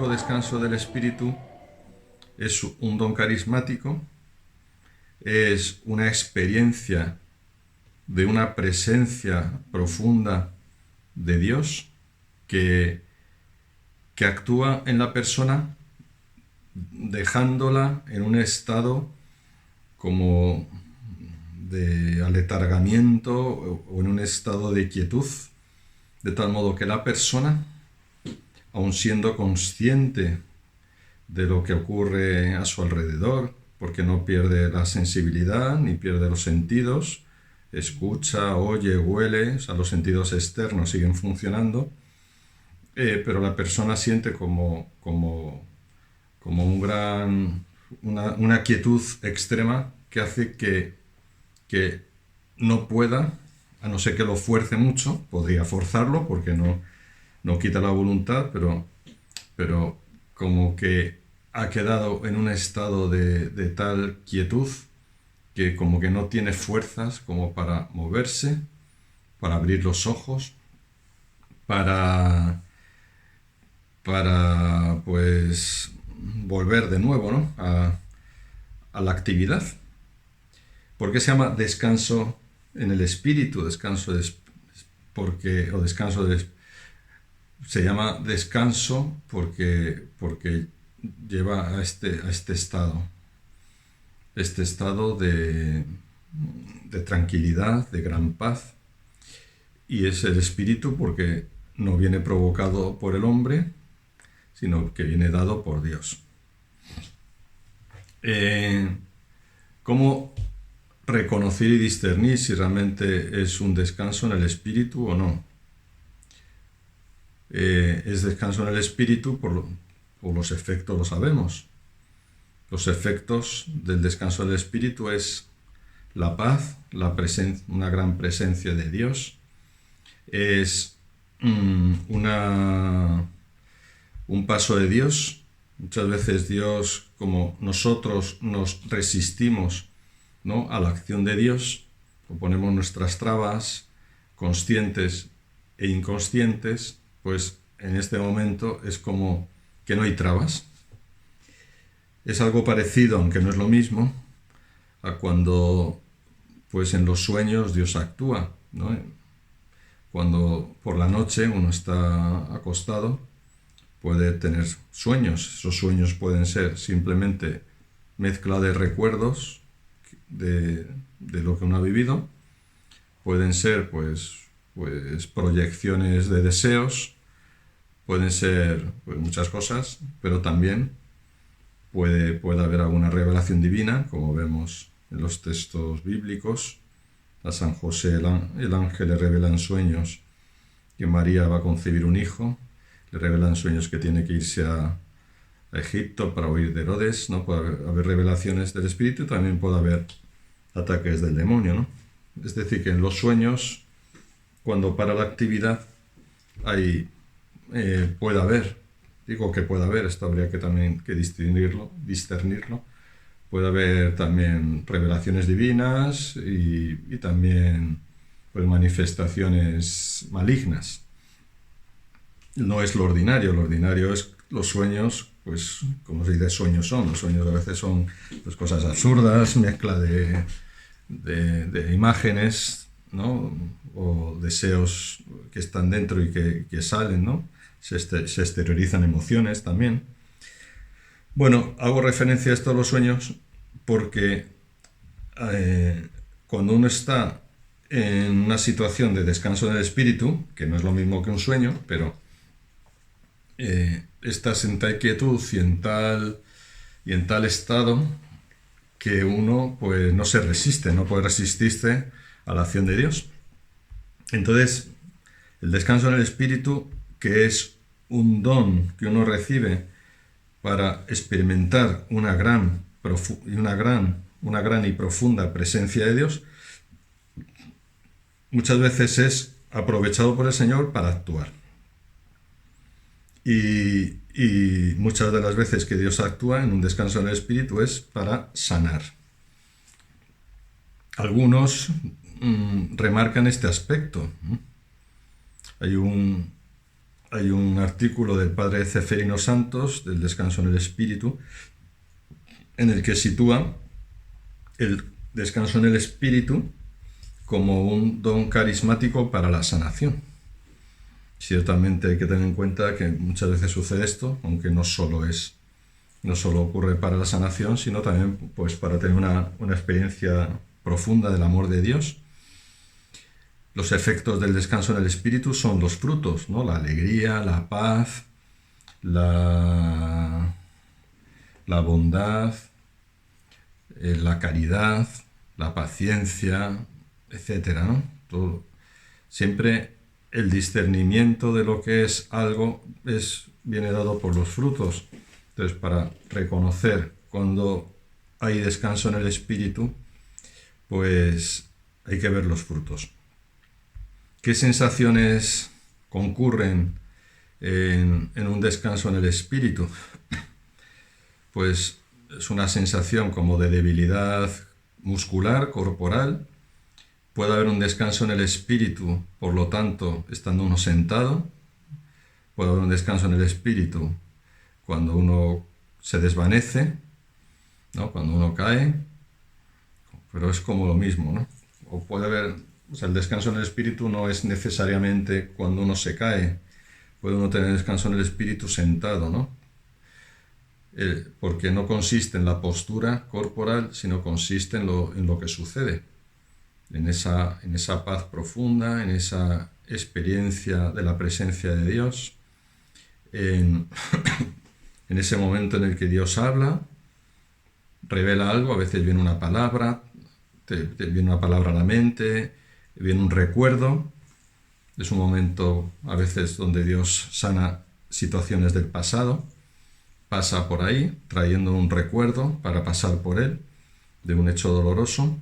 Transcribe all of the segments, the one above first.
Descanso del Espíritu es un don carismático, es una experiencia de una presencia profunda de Dios que actúa en la persona dejándola en un estado como de aletargamiento o en un estado de quietud, de tal modo que la persona, aun siendo consciente de lo que ocurre a su alrededor, porque no pierde la sensibilidad ni pierde los sentidos, escucha, oye, huele, o sea, los sentidos externos siguen funcionando, pero la persona siente como una quietud extrema que hace que no pueda, a no ser que lo fuerce mucho, podría forzarlo porque no quita la voluntad, pero como que ha quedado en un estado de tal quietud que como que no tiene fuerzas como para moverse, para abrir los ojos, para pues volver de nuevo, ¿no? a la actividad. ¿Por qué se llama descanso en el espíritu? Se llama descanso porque lleva a este estado de tranquilidad, de gran paz, y es el espíritu porque no viene provocado por el hombre, sino que viene dado por Dios. ¿Cómo reconocer y discernir si realmente es un descanso en el espíritu o no? Es descanso en el espíritu por los efectos, lo sabemos. Los efectos del descanso del espíritu es la paz, una gran presencia de Dios, es un paso de Dios. Muchas veces Dios, como nosotros nos resistimos, ¿no?, a la acción de Dios, o ponemos nuestras trabas conscientes e inconscientes, pues en este momento es como que no hay trabas. Es algo parecido, aunque no es lo mismo, a cuando pues en los sueños Dios actúa, ¿no? Cuando por la noche uno está acostado, puede tener sueños. Esos sueños pueden ser simplemente mezcla de recuerdos de lo que uno ha vivido, pueden ser pues proyecciones de deseos, pueden ser pues muchas cosas, pero también puede haber alguna revelación divina, como vemos en los textos bíblicos. A San José el ángel le revela en sueños que María va a concebir un hijo, le revela en sueños que tiene que irse a Egipto para huir de Herodes, ¿no? Puede haber revelaciones del Espíritu, también puede haber ataques del demonio, ¿no? Es decir, que en los sueños, cuando para la actividad, hay puede haber, digo que puede haber, esto habría que también que discernirlo, puede haber también revelaciones divinas y también pues, manifestaciones malignas. No es lo ordinario es los sueños, pues como se dice, sueños son. Los sueños a veces son pues, cosas absurdas, mezcla de imágenes, ¿no? O deseos que están dentro y que salen, ¿no? Se exteriorizan emociones también. Bueno, hago referencia a esto de los sueños porque cuando uno está en una situación de descanso del espíritu, que no es lo mismo que un sueño, pero estás en tal quietud y en tal estado que uno pues no se resiste, no puede resistirse a la acción de Dios. Entonces, el descanso en el espíritu, que es un don que uno recibe para experimentar una gran y profunda presencia de Dios, muchas veces es aprovechado por el Señor para actuar. Y muchas de las veces que Dios actúa en un descanso en el espíritu es para sanar. Algunos remarcan este aspecto. Hay un artículo del padre Ceferino Santos, del descanso en el espíritu, en el que sitúa el descanso en el espíritu como un don carismático para la sanación. Ciertamente hay que tener en cuenta que muchas veces sucede esto, aunque no solo ocurre para la sanación, sino también pues, para tener una experiencia profunda del amor de Dios. Los efectos del descanso en el espíritu son los frutos, ¿no? La alegría, la paz, la bondad, la caridad, la paciencia, etcétera, ¿no? Todo. Siempre el discernimiento de lo que es algo viene dado por los frutos. Entonces, para reconocer cuando hay descanso en el espíritu, pues hay que ver los frutos. ¿Qué sensaciones concurren en un descanso en el espíritu? Pues es una sensación como de debilidad muscular, corporal. Puede haber un descanso en el espíritu, por lo tanto, estando uno sentado. Puede haber un descanso en el espíritu cuando uno se desvanece, ¿no? Cuando uno cae, pero es como lo mismo, ¿no? O puede haber, o sea, el descanso en el espíritu no es necesariamente cuando uno se cae. Puede uno tener descanso en el espíritu sentado, ¿no? Porque no consiste en la postura corporal, sino consiste en lo que sucede. En esa paz profunda, en esa experiencia de la presencia de Dios, en ese momento en el que Dios habla, revela algo, a veces viene una palabra, te viene una palabra a la mente, viene un recuerdo, es un momento a veces donde Dios sana situaciones del pasado, pasa por ahí trayendo un recuerdo para pasar por él de un hecho doloroso.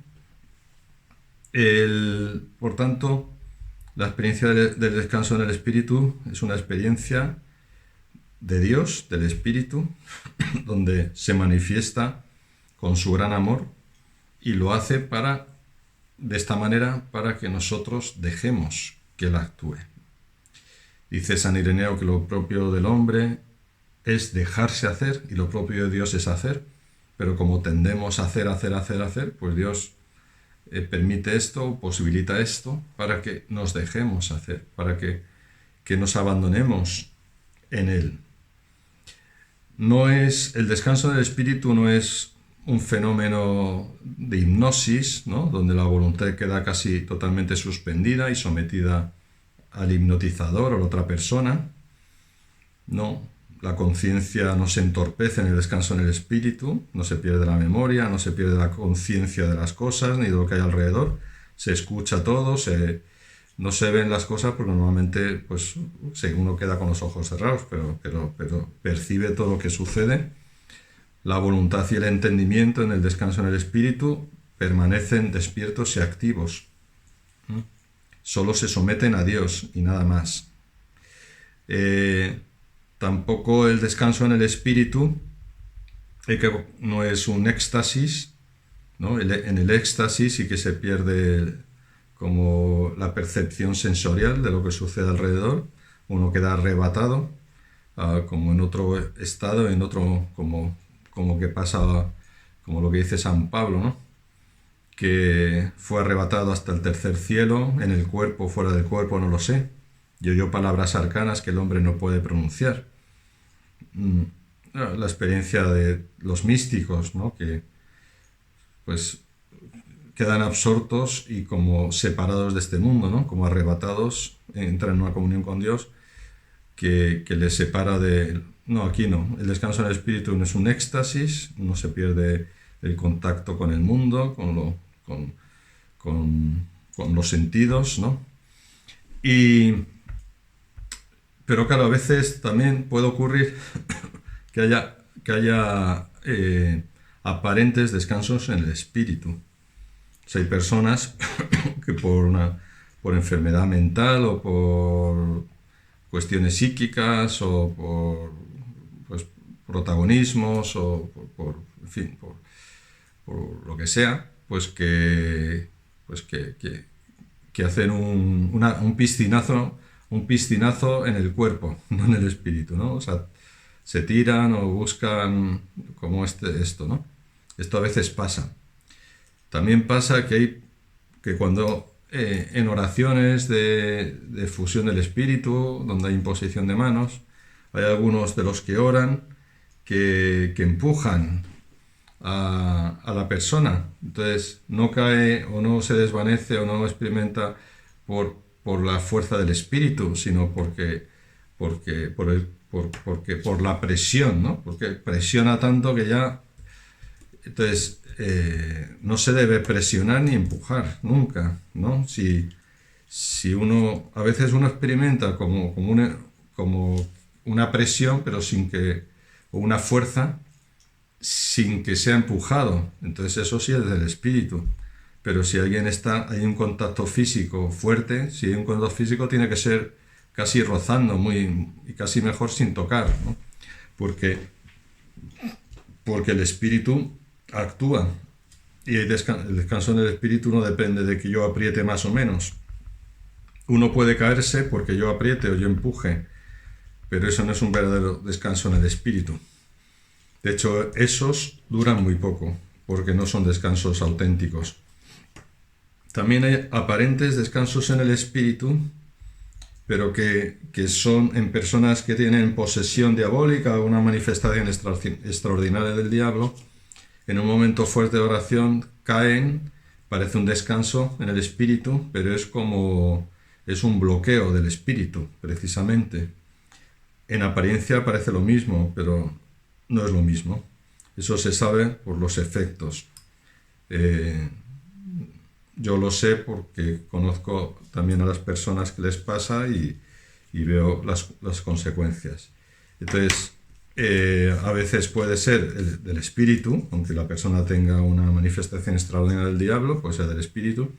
Por tanto, la experiencia del descanso en el espíritu es una experiencia de Dios, del espíritu, donde se manifiesta con su gran amor y lo hace de esta manera para que nosotros dejemos que Él actúe. Dice San Ireneo que lo propio del hombre es dejarse hacer y lo propio de Dios es hacer, pero como tendemos a hacer, pues Dios permite esto, posibilita esto, para que nos dejemos hacer, para que nos abandonemos en Él. El descanso del espíritu no es un fenómeno de hipnosis, ¿no? Donde la voluntad queda casi totalmente suspendida y sometida al hipnotizador o a la otra persona. No, la conciencia no se entorpece en el descanso en el espíritu, no se pierde la memoria, no se pierde la conciencia de las cosas ni de lo que hay alrededor, se escucha todo, no se ven las cosas porque normalmente pues, uno queda con los ojos cerrados, pero percibe todo lo que sucede. La voluntad y el entendimiento en el descanso en el espíritu permanecen despiertos y activos. Solo se someten a Dios y nada más. Tampoco el descanso en el espíritu, que no es un éxtasis, ¿no? En el éxtasis sí que se pierde como la percepción sensorial de lo que sucede alrededor, uno queda arrebatado, como en otro estado, en otro, como que pasa, como lo que dice San Pablo, ¿no? Que fue arrebatado hasta el tercer cielo, en el cuerpo, fuera del cuerpo, no lo sé, y oyó palabras arcanas que el hombre no puede pronunciar. La experiencia de los místicos, ¿no? Que pues quedan absortos y como separados de este mundo, ¿no? Como arrebatados, entran en una comunión con Dios que les separa de... No, aquí no. El descanso en el espíritu no es un éxtasis, no se pierde el contacto con el mundo, con los sentidos, ¿no? Pero claro, a veces también puede ocurrir que haya aparentes descansos en el espíritu. O sea, hay personas que por enfermedad mental o por cuestiones psíquicas o por pues, protagonismos o en fin, por lo que sea, pues que hacen un piscinazo en el cuerpo, no en el espíritu, ¿no? O sea, se tiran o buscan como esto, ¿no? Esto a veces pasa. También pasa que cuando en oraciones de fusión del espíritu, donde hay imposición de manos, hay algunos de los que oran que empujan a la persona. Entonces no cae o no se desvanece o no experimenta por la fuerza del espíritu, sino por la presión, ¿no? Porque presiona tanto que ya... Entonces, no se debe presionar ni empujar, nunca, ¿no? Si uno... A veces uno experimenta como una presión, pero o una fuerza, sin que sea empujado. Entonces eso sí es del espíritu. Pero si hay un contacto físico fuerte, si hay un contacto físico tiene que ser casi rozando, y casi mejor sin tocar, ¿no? Porque el espíritu actúa y el descanso en el espíritu no depende de que yo apriete más o menos. Uno puede caerse porque yo apriete o yo empuje, pero eso no es un verdadero descanso en el espíritu. De hecho, esos duran muy poco, porque no son descansos auténticos. También hay aparentes descansos en el espíritu, pero que son en personas que tienen posesión diabólica o una manifestación extraordinaria del diablo. En un momento fuerte de oración caen, parece un descanso en el espíritu, pero es un bloqueo del espíritu, precisamente. En apariencia parece lo mismo, pero no es lo mismo. Eso se sabe por los efectos. Yo lo sé porque conozco también a las personas que les pasa y veo las consecuencias. Entonces, a veces puede ser del espíritu, aunque la persona tenga una manifestación extraordinaria del diablo, puede ser del espíritu,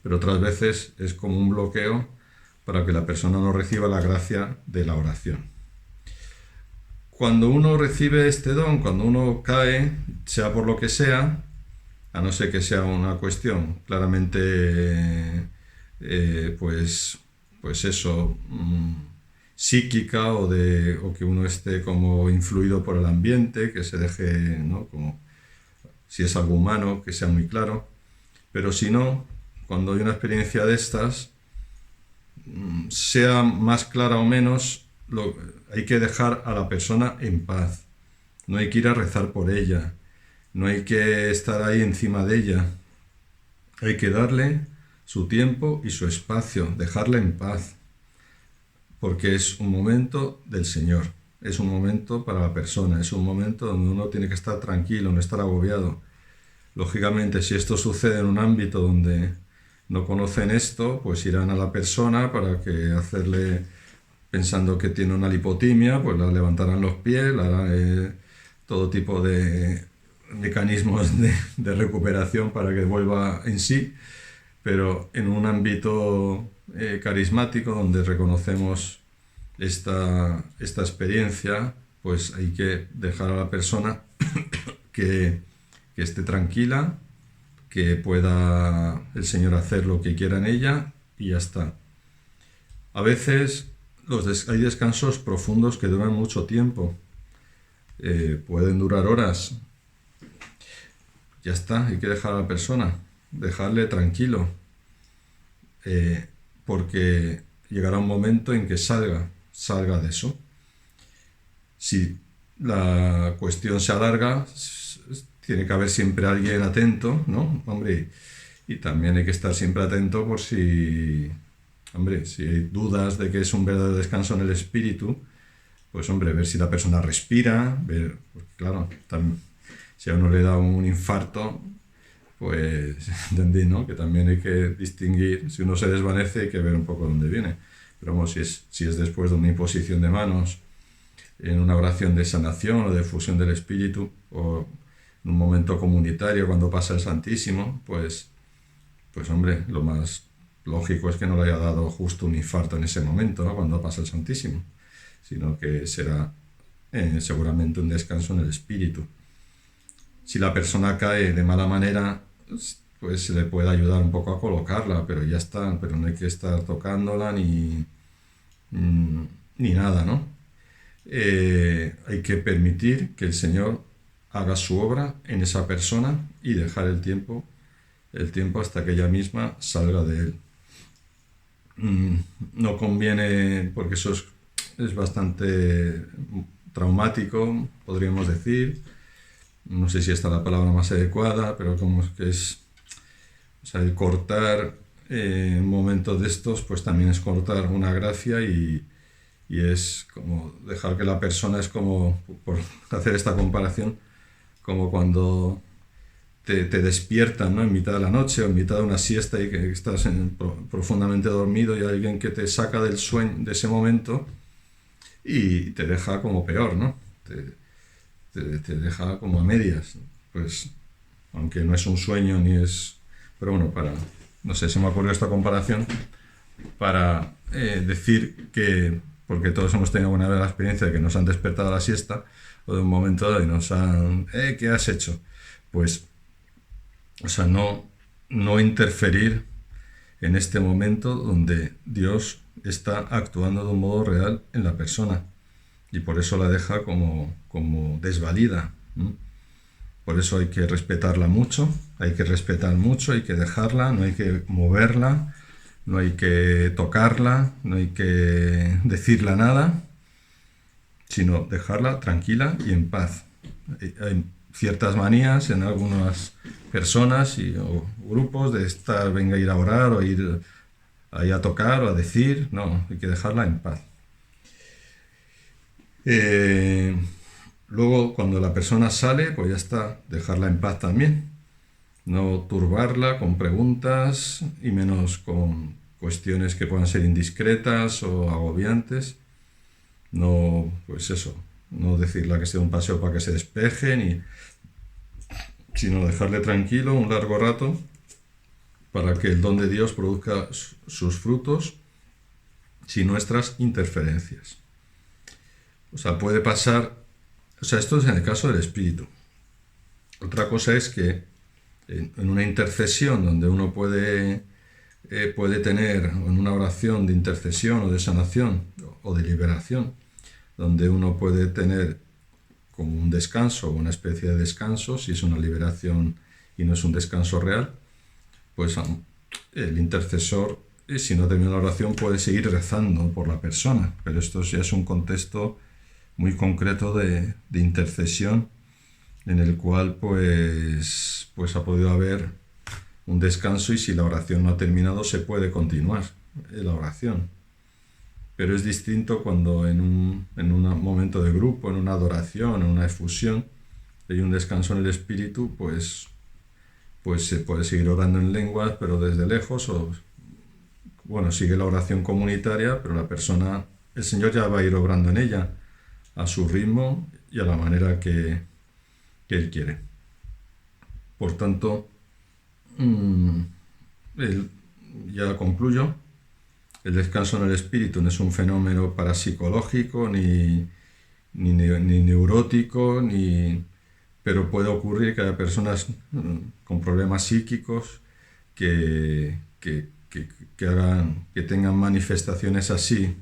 pero otras veces es como un bloqueo para que la persona no reciba la gracia de la oración. Cuando uno recibe este don, cuando uno cae, sea por lo que sea, a no ser que sea una cuestión claramente, pues eso, psíquica o que uno esté como influido por el ambiente, que se deje, ¿no? Como si es algo humano, que sea muy claro. Pero si no, cuando hay una experiencia de estas, sea más clara o menos, hay que dejar a la persona en paz. No hay que ir a rezar por ella. No hay que estar ahí encima de ella. Hay que darle su tiempo y su espacio, dejarla en paz. Porque es un momento del Señor. Es un momento para la persona. Es un momento donde uno tiene que estar tranquilo, no estar agobiado. Lógicamente, si esto sucede en un ámbito donde no conocen esto, pues irán a la persona para que hacerle, pensando que tiene una lipotimia, pues la levantarán los pies, le harán todo tipo de mecanismos de recuperación para que vuelva en sí, pero en un ámbito carismático donde reconocemos esta experiencia, pues hay que dejar a la persona que esté tranquila, que pueda el Señor hacer lo que quiera en ella y ya está. A veces hay descansos profundos que duran mucho tiempo, pueden durar horas. Ya está, hay que dejar a la persona, dejarle tranquilo, porque llegará un momento en que salga de eso. Si la cuestión se alarga, tiene que haber siempre alguien atento, ¿no? Hombre, y también hay que estar siempre atento por si, hombre, si hay dudas de que es un verdadero descanso en el espíritu, pues hombre, ver si la persona respira, ver, porque claro, si a uno le da un infarto, pues entendí, ¿no? Que también hay que distinguir, si uno se desvanece hay que ver un poco dónde viene. Pero vamos, si es después de una imposición de manos, en una oración de sanación o de fusión del espíritu, o en un momento comunitario cuando pasa el Santísimo, pues hombre, lo más lógico es que no le haya dado justo un infarto en ese momento, ¿no? Cuando pasa el Santísimo, sino que será seguramente un descanso en el espíritu. Si la persona cae de mala manera, pues se le puede ayudar un poco a colocarla, pero ya está, pero no hay que estar tocándola ni nada, ¿no? Hay que permitir que el Señor haga su obra en esa persona y dejar el tiempo hasta que ella misma salga de él. No conviene, porque eso es bastante traumático, podríamos decir. No sé si esta es la palabra más adecuada, pero como que es, o sea, el cortar un momento de estos, pues también es cortar una gracia y es como dejar que la persona, es como, por hacer esta comparación, como cuando te despiertan, ¿no? En mitad de la noche o en mitad de una siesta y que estás profundamente dormido y hay alguien que te saca del sueño, de ese momento, y te deja como peor, ¿no? Te deja como a medias, pues, aunque no es un sueño ni es... Pero bueno, no sé, se me ocurrió esta comparación para decir que, porque todos hemos tenido alguna vez la experiencia de que nos han despertado a la siesta o de un momento dado y nos han... ¿qué has hecho? Pues, o sea, no interferir en este momento donde Dios está actuando de un modo real en la persona y por eso la deja como desvalida. Por eso hay que respetarla mucho, hay que respetar mucho, hay que dejarla, no hay que moverla, no hay que tocarla, no hay que decirla nada, sino dejarla tranquila y en paz. Hay ciertas manías en algunas personas o grupos de estar, venga a ir a orar o ir ahí a tocar o a decir, no, hay que dejarla en paz. Luego, cuando la persona sale, pues ya está, dejarla en paz también. No turbarla con preguntas y menos con cuestiones que puedan ser indiscretas o agobiantes. No, pues eso, no decirle que sea un paseo para que se despeje, sino dejarle tranquilo un largo rato para que el don de Dios produzca sus frutos sin nuestras interferencias. O sea, puede pasar, o sea, esto es en el caso del espíritu. Otra cosa es que en una intercesión donde uno puede tener, en una oración de intercesión o de sanación o de liberación, donde uno puede tener como un descanso o una especie de descanso, si es una liberación y no es un descanso real, pues el intercesor, si no termina la oración, puede seguir rezando por la persona, pero esto ya es un contexto muy concreto de intercesión en el cual pues ha podido haber un descanso y si la oración no ha terminado se puede continuar la oración. Pero es distinto cuando en un momento de grupo, en una adoración, en una efusión, hay un descanso en el espíritu, pues se puede seguir orando en lenguas, pero desde lejos, o bueno, sigue la oración comunitaria, pero la persona, el Señor ya va a ir obrando en ella, a su ritmo y a la manera que Él quiere. Por tanto, ya concluyo. El descanso en el espíritu no es un fenómeno parapsicológico, ni neurótico, pero puede ocurrir que haya personas con problemas psíquicos que tengan manifestaciones así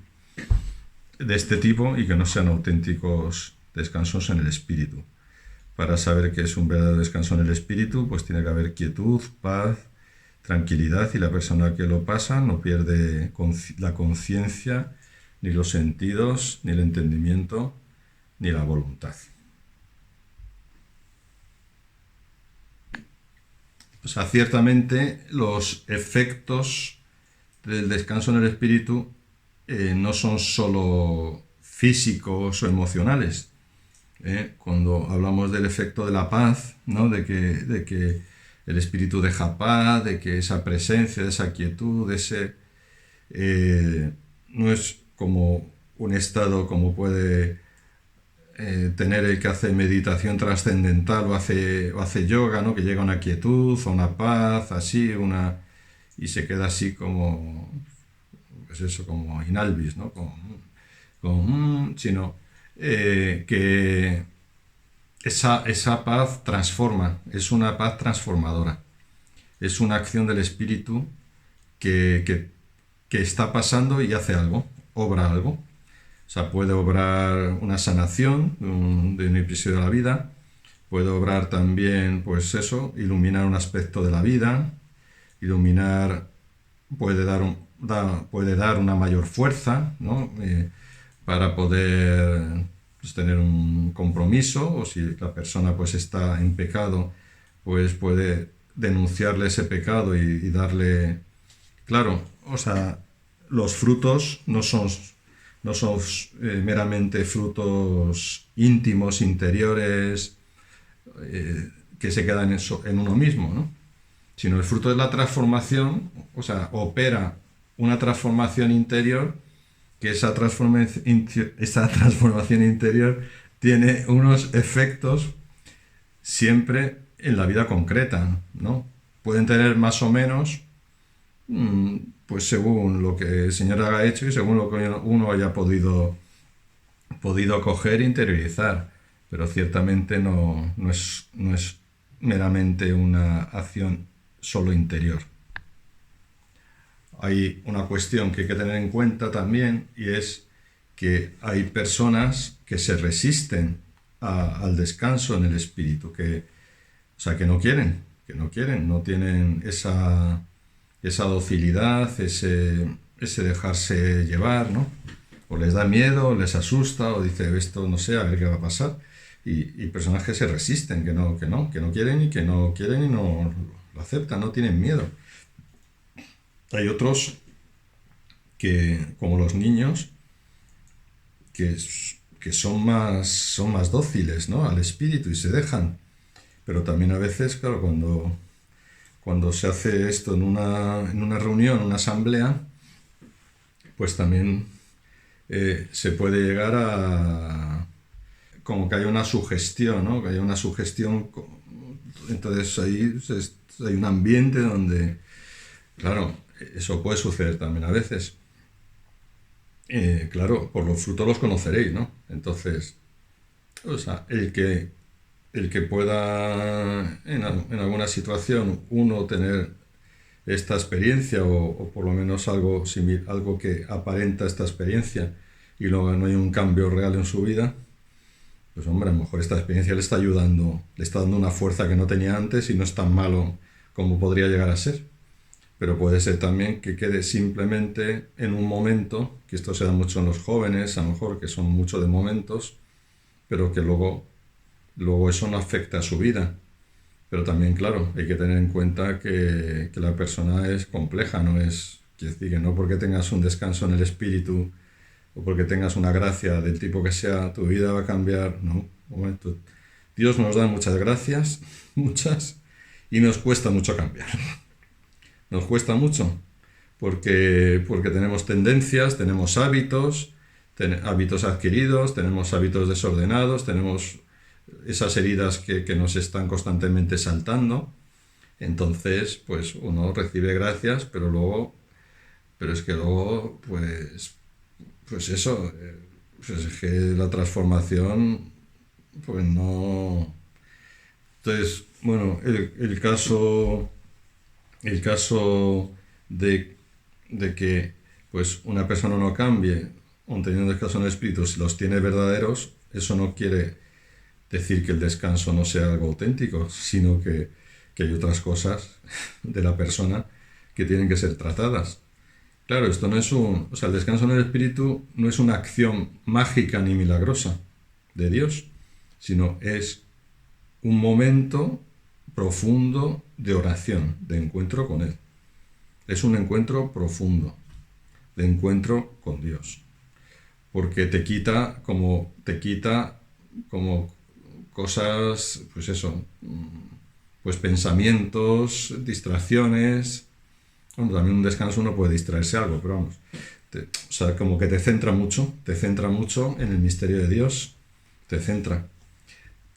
de este tipo y que no sean auténticos descansos en el espíritu. Para saber qué es un verdadero descanso en el espíritu, pues tiene que haber quietud, paz, tranquilidad, y la persona que lo pasa no pierde la conciencia, ni los sentidos, ni el entendimiento, ni la voluntad. O sea, ciertamente los efectos del descanso en el espíritu no son solo físicos o emocionales. Cuando hablamos del efecto de la paz, ¿no? de que el espíritu deja paz, de que esa presencia, esa quietud, no es como un estado como puede tener el que hace meditación trascendental o hace yoga, ¿no? Que llega a una quietud, a una paz, así, y se queda así como, pues eso, como inalvis, ¿no? Sino que esa paz transforma, es una paz transformadora, es una acción del espíritu que está pasando y hace algo, obra algo. O sea, puede obrar una sanación de un episodio de la vida, puede obrar también, pues eso, iluminar un aspecto de la vida, puede dar una mayor fuerza, ¿no? Para poder, pues, tener un compromiso, o si la persona pues está en pecado, pues puede denunciarle ese pecado y darle... Claro, o sea, los frutos no son meramente frutos íntimos, interiores, que se quedan en uno mismo, ¿no? Sino el fruto de la transformación, o sea, opera una transformación interior, que esa transformación interior tiene unos efectos siempre en la vida concreta, ¿no? Pueden tener más o menos, pues según lo que el Señor haya hecho y según lo que uno haya podido acoger e interiorizar, pero ciertamente no es meramente una acción solo interior. Hay una cuestión que hay que tener en cuenta también, y es que hay personas que se resisten al descanso en el espíritu, o sea, que no quieren, no tienen esa docilidad, ese dejarse llevar, ¿no? O les da miedo, o les asusta, o dice, esto no sé, a ver qué va a pasar. Y personas que se resisten, que no quieren y no lo aceptan, no tienen miedo. Hay otros que, como los niños, que son más dóciles, ¿no? Al espíritu y se dejan. Pero también a veces, claro, cuando se hace esto en una reunión, en una asamblea, pues también se puede llegar a como que haya una sugestión, ¿no? Que haya una sugestión, entonces ahí hay un ambiente donde, claro, eso puede suceder también a veces. Claro, por los frutos los conoceréis, ¿no? Entonces, o sea, el que pueda en alguna situación uno tener esta experiencia, o por lo menos algo que aparenta esta experiencia, y luego no hay un cambio real en su vida, pues hombre, a lo mejor esta experiencia le está ayudando, le está dando una fuerza que no tenía antes y no es tan malo como podría llegar a ser. Pero puede ser también que quede simplemente en un momento, que esto se da mucho en los jóvenes, a lo mejor, que son mucho de momentos, pero que luego eso no afecta a su vida. Pero también, claro, hay que tener en cuenta que la persona es compleja, no es, quiere decir, que no porque tengas un descanso en el espíritu o porque tengas una gracia del tipo que sea, tu vida va a cambiar, no. Un momento. Dios nos da muchas gracias, muchas, y nos cuesta mucho cambiar. Nos cuesta mucho, porque tenemos tendencias, tenemos hábitos adquiridos, tenemos hábitos desordenados, tenemos esas heridas que nos están constantemente saltando. Entonces, pues uno recibe gracias, pero luego Pero es que luego, pues eso, pues es que la transformación, pues no. Entonces, bueno, el caso de que pues una persona no cambie, aun teniendo descanso en el espíritu, si los tiene verdaderos, eso no quiere decir que el descanso no sea algo auténtico, sino que hay otras cosas de la persona que tienen que ser tratadas. Claro, esto no es o sea, el descanso en el espíritu no es una acción mágica ni milagrosa de Dios, sino es un momento profundo de oración, de encuentro con Él. Es un encuentro profundo, de encuentro con Dios. Porque te quita como cosas, pues eso, pues pensamientos, distracciones. Bueno, también un descanso uno puede distraerse algo, pero vamos. O sea, como que te centra mucho en el misterio de Dios, te centra.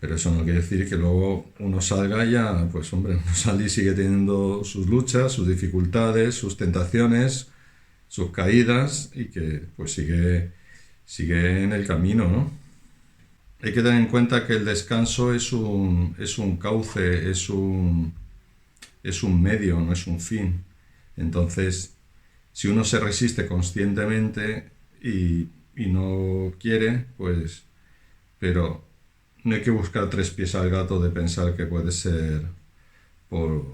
Pero eso no quiere decir que luego uno salga y ya, pues hombre, uno sale y sigue teniendo sus luchas, sus dificultades, sus tentaciones, sus caídas y que pues sigue en el camino, ¿no? Hay que tener en cuenta que el descanso es un cauce, es un medio, no es un fin. Entonces, si uno se resiste conscientemente y no quiere, pues, pero no hay que buscar tres pies al gato de pensar que puede ser por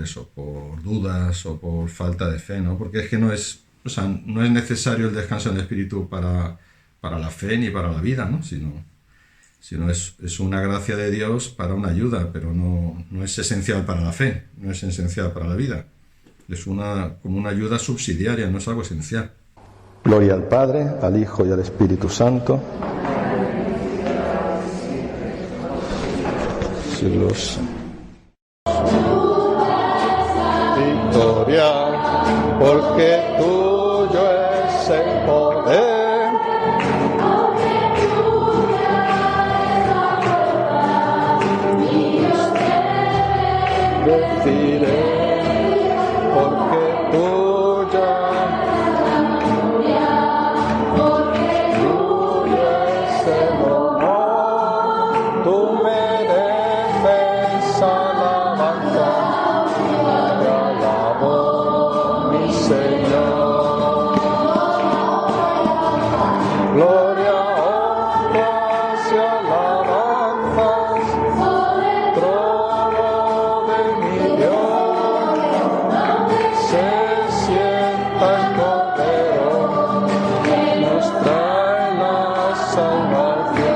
eso, por dudas o por falta de fe, ¿no? Porque es que no es necesario el descanso en el espíritu para la fe ni para la vida, ¿no? Sino es una gracia de Dios para una ayuda, pero no es esencial para la fe, no es esencial para la vida. Es como una ayuda subsidiaria, no es algo esencial. Gloria al Padre, al Hijo y al Espíritu Santo. Siglos. Victoria, porque tuyo es el poder. Deciré, porque tuyo es el honor, tú mereces alabanza, te alabo, mi Señor. Gloria, honras y alabanzas, trono de mi Dios, se sienta el Cordero, nos trae la salvación.